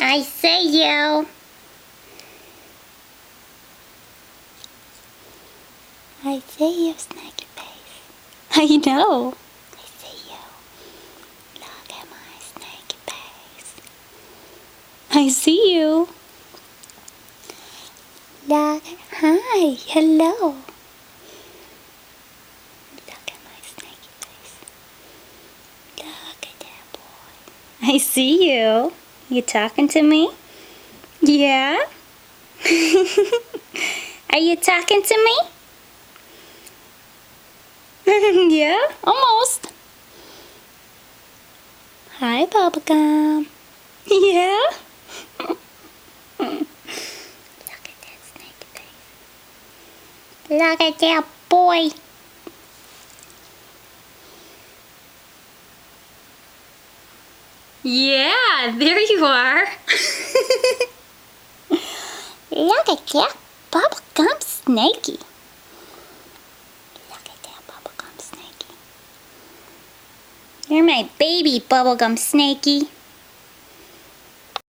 I see you. I see you, Snaky Face. I know. I see you. Look at my snaky face. I see you. Look. Hi. Hello. Look at my snaky face. Look at that boy. I see you. You talking to me? Yeah? Are you talking to me? Yeah, almost. Hi, Bubblegum. Yeah? Look at that snaky face. Look at that boy. Yeah, there you are. Look at that Bubblegum Snaky. Look at that Bubblegum Snaky. You're my baby Bubblegum Snaky.